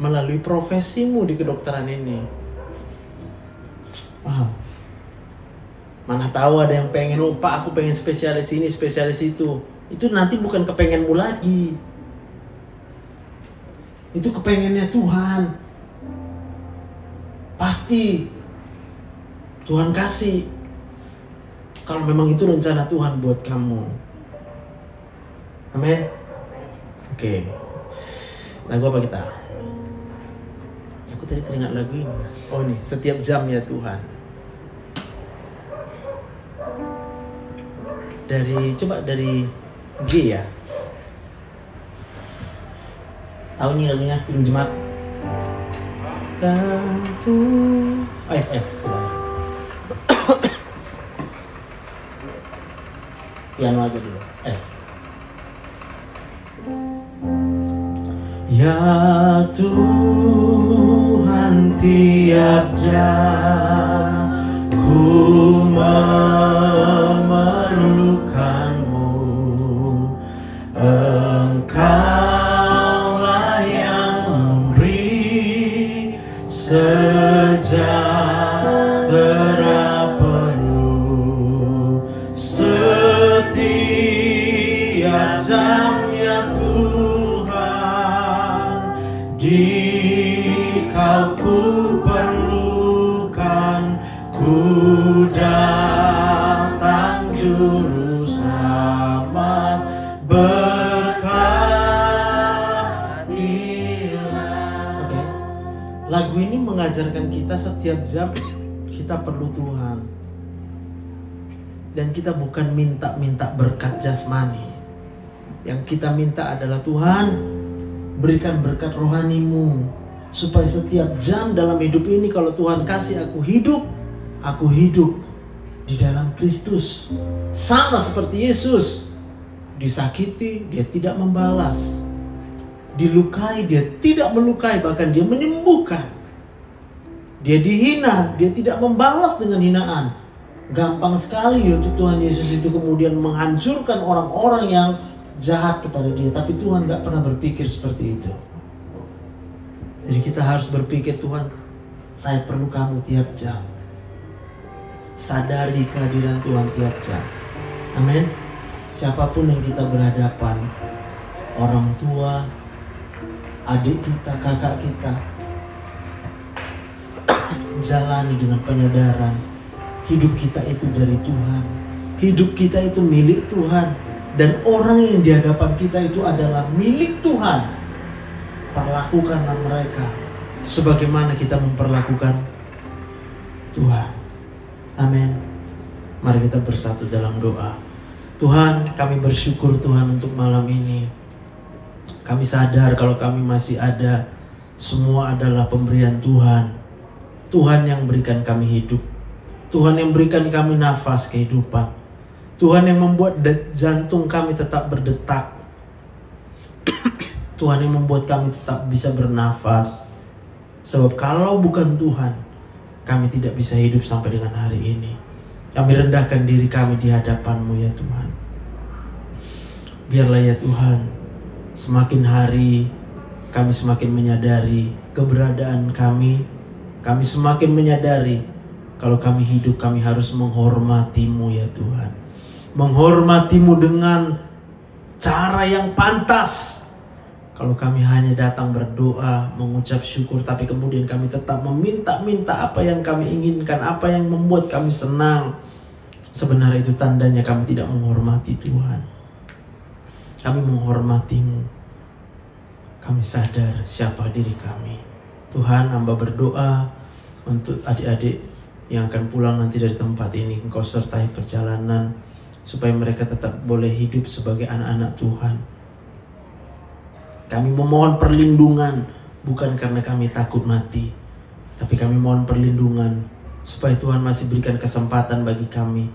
Speaker 1: melalui profesimu di kedokteran ini. Paham? Mana tahu ada yang pengen, oh Pak, aku pengen spesialis ini, spesialis itu. Itu nanti bukan kepengenmu lagi. Itu kepengennya Tuhan. Pasti Tuhan kasih. Kalau memang itu rencana Tuhan buat kamu. Amin. Oke. Lagu apa kita? Aku tadi teringat lagu ini. Oh ini, setiap jam ya Tuhan. Coba dari G ya. Tahu nih lagunya, film Jemaat. F. Piano aja dulu. F. Ya Tuhan, tiap jam ku memerlukanmu. Engkaulah yang memberi sejahtera penuh setiap jamnya Tuhan. Di Kau ku perlukan, ku datang juru selamat, berkatilah. Oke. Lagu ini mengajarkan kita setiap jam kita perlu Tuhan. Dan kita bukan minta berkat jasmani. Yang kita minta adalah Tuhan, berikan berkat rohanimu, supaya setiap jam dalam hidup ini kalau Tuhan kasih aku hidup di dalam Kristus. Sama seperti Yesus. Disakiti, dia tidak membalas. Dilukai, dia tidak melukai, bahkan dia menyembuhkan. Dia dihina, dia tidak membalas dengan hinaan. Gampang sekali untuk Tuhan Yesus itu kemudian menghancurkan orang-orang yang jahat kepada dia, tapi Tuhan gak pernah berpikir seperti itu. Jadi kita harus berpikir, Tuhan, saya perlu kamu tiap jam. Sadari kehadiran Tuhan tiap jam. Amin. Siapapun yang kita berhadapan, orang tua, adik kita, kakak kita, jalani dengan penyadaran hidup kita itu dari Tuhan. Hidup kita itu milik Tuhan. Dan orang yang di hadapan kita itu adalah milik Tuhan. Perlakukanlah mereka sebagaimana kita memperlakukan Tuhan. Amin. Mari kita bersatu dalam doa. Tuhan, kami bersyukur Tuhan untuk malam ini. Kami sadar kalau kami masih ada, semua adalah pemberian Tuhan. Tuhan yang berikan kami hidup. Tuhan yang berikan kami nafas kehidupan. Tuhan yang membuat jantung kami tetap berdetak. Tuhan yang membuat kami tetap bisa bernafas. Sebab kalau bukan Tuhan, kami tidak bisa hidup sampai dengan hari ini. Kami rendahkan diri kami di hadapan-Mu ya Tuhan. Biarlah ya Tuhan, semakin hari kami semakin menyadari keberadaan kami. Kami semakin menyadari kalau kami hidup, kami harus menghormati-Mu ya Tuhan. Menghormati-Mu dengan cara yang pantas. Kalau kami hanya datang berdoa, mengucap syukur, tapi kemudian kami tetap meminta-minta apa yang kami inginkan, apa yang membuat kami senang, sebenarnya itu tandanya kami tidak menghormati Tuhan. Kami menghormati-Mu. Kami sadar siapa diri kami. Tuhan, hamba berdoa untuk adik-adik yang akan pulang nanti dari tempat ini. Engkau sertai perjalanan supaya mereka tetap boleh hidup sebagai anak-anak Tuhan. Kami memohon perlindungan bukan karena kami takut mati, tapi kami mohon perlindungan supaya Tuhan masih berikan kesempatan bagi kami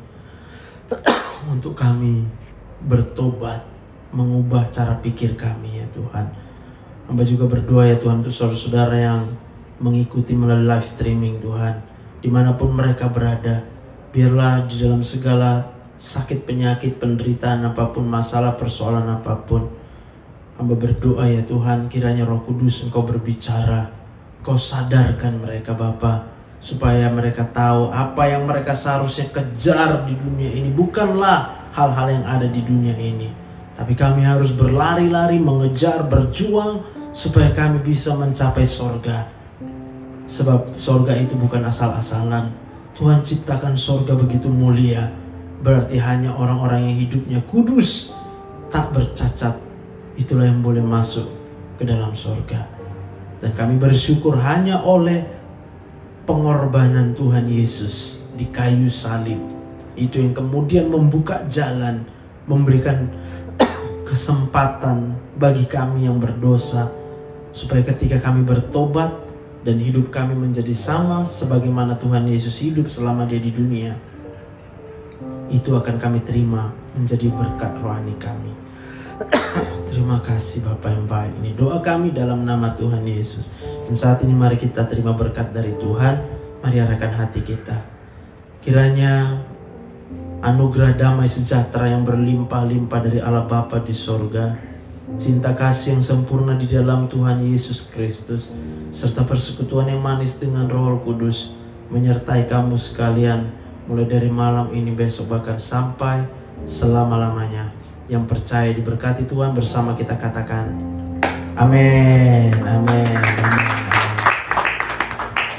Speaker 1: untuk kami bertobat mengubah cara pikir kami ya Tuhan. Hamba juga berdoa ya Tuhan untuk saudara-saudara yang mengikuti melalui live streaming Tuhan, dimanapun mereka berada, biarlah di dalam segala sakit, penyakit, penderitaan apapun, masalah, persoalan apapun, hamba berdoa ya Tuhan, kiranya Roh Kudus Engkau berbicara, Engkau sadarkan mereka Bapa, supaya mereka tahu apa yang mereka seharusnya kejar di dunia ini bukanlah hal-hal yang ada di dunia ini, tapi kami harus berlari-lari, mengejar, berjuang supaya kami bisa mencapai sorga. Sebab sorga itu bukan asal-asalan. Tuhan ciptakan sorga begitu mulia. Berarti hanya orang-orang yang hidupnya kudus, tak bercacat, itulah yang boleh masuk ke dalam sorga. Dan kami bersyukur hanya oleh pengorbanan Tuhan Yesus di kayu salib, itu yang kemudian membuka jalan, memberikan kesempatan bagi kami yang berdosa, supaya ketika kami bertobat dan hidup kami menjadi sama sebagaimana Tuhan Yesus hidup selama Dia di dunia, itu akan kami terima menjadi berkat rohani kami. Terima kasih Bapa yang baik. Ini doa kami dalam nama Tuhan Yesus. Dan saat ini mari kita terima berkat dari Tuhan. Mari arahkan hati kita. Kiranya anugerah damai sejahtera yang berlimpah-limpah dari Allah Bapa di sorga, cinta kasih yang sempurna di dalam Tuhan Yesus Kristus, serta persekutuan yang manis dengan Roh Kudus menyertai kamu sekalian mulai dari malam ini, besok, bahkan sampai selama-lamanya. Yang percaya diberkati Tuhan bersama kita katakan amin, amin, amin.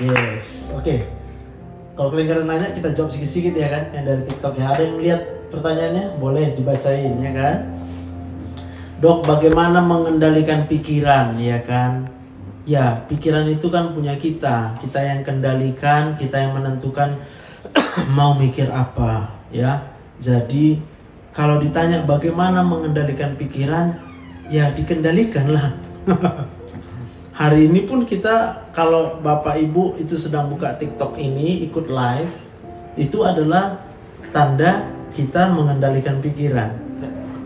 Speaker 1: Yes, oke. Kalau kalian nanya kita jawab sedikit-sedikit ya kan, yang dari TikTok ya. Ada yang lihat pertanyaannya? Boleh dibacain ya kan. Dok, bagaimana mengendalikan pikiran ya kan? Ya, pikiran itu kan punya kita yang kendalikan, kita yang menentukan mau mikir apa ya. Jadi kalau ditanya bagaimana mengendalikan pikiran, ya dikendalikanlah. Hari ini pun kita, kalau Bapak Ibu itu sedang buka TikTok ini, ikut live, itu adalah tanda kita mengendalikan pikiran.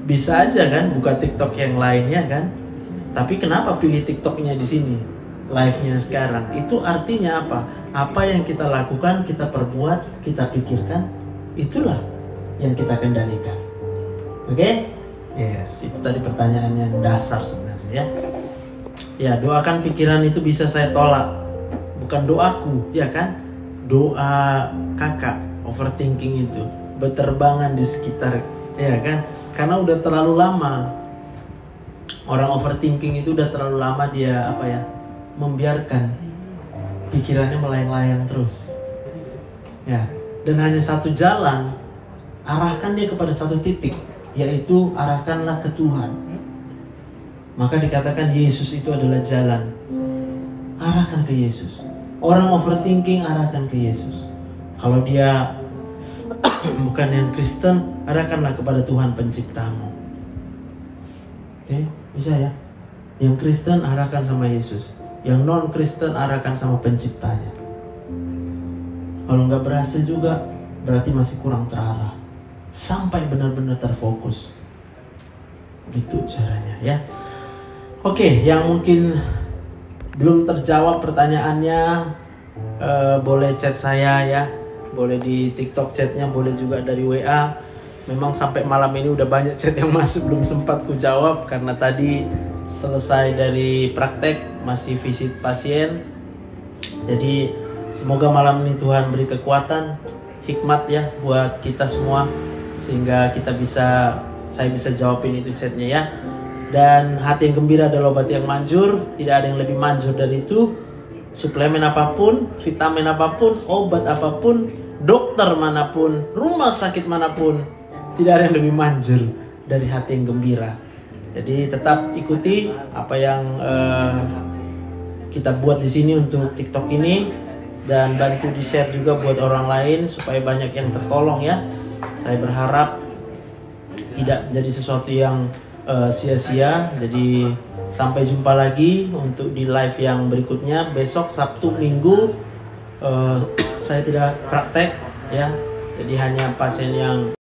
Speaker 1: Bisa aja kan buka TikTok yang lainnya kan, tapi kenapa pilih TikToknya di sini, live-nya sekarang? Itu artinya apa? Apa yang kita lakukan, kita perbuat, kita pikirkan, itulah yang kita kendalikan. Oke? Yes, itu tadi pertanyaan yang dasar sebenarnya ya. Ya, doakan pikiran itu bisa saya tolak. Bukan doaku, ya kan? Doa kakak, overthinking itu berterbangan di sekitar, ya kan? Karena udah terlalu lama. Orang overthinking itu udah terlalu lama dia membiarkan pikirannya melayang-layang terus. Ya, dan hanya satu jalan, arahkan dia kepada satu titik, yaitu arahkanlah ke Tuhan. Maka dikatakan Yesus itu adalah jalan. Arahkan ke Yesus. Orang overthinking, arahkan ke Yesus. Kalau dia bukan yang Kristen, arahkanlah kepada Tuhan penciptamu. Oke, bisa ya? Yang Kristen arahkan sama Yesus, yang non Kristen arahkan sama penciptanya. Kalau nggak berhasil juga, berarti masih kurang terarah. Sampai benar-benar terfokus. Gitu caranya ya. Oke, yang mungkin belum terjawab pertanyaannya, boleh chat saya ya. Boleh di TikTok chatnya, boleh juga dari WA. Memang sampai malam ini udah banyak chat yang masuk, belum sempat ku jawab karena tadi selesai dari praktek, masih visit pasien. Jadi semoga malam ini Tuhan beri kekuatan, hikmat ya buat kita semua, sehingga saya bisa jawabin itu chatnya ya. Dan hati yang gembira adalah obat yang manjur. Tidak ada yang lebih manjur dari itu. Suplemen apapun, vitamin apapun, obat apapun, dokter manapun, rumah sakit manapun, tidak ada yang lebih manjur dari hati yang gembira. Jadi tetap ikuti apa yang kita buat di sini untuk TikTok ini, dan bantu di share juga buat orang lain supaya banyak yang tertolong ya. Saya berharap tidak menjadi sesuatu yang sia-sia. Jadi sampai jumpa lagi untuk di live yang berikutnya. Besok Sabtu Minggu saya tidak praktek ya, jadi hanya pasien yang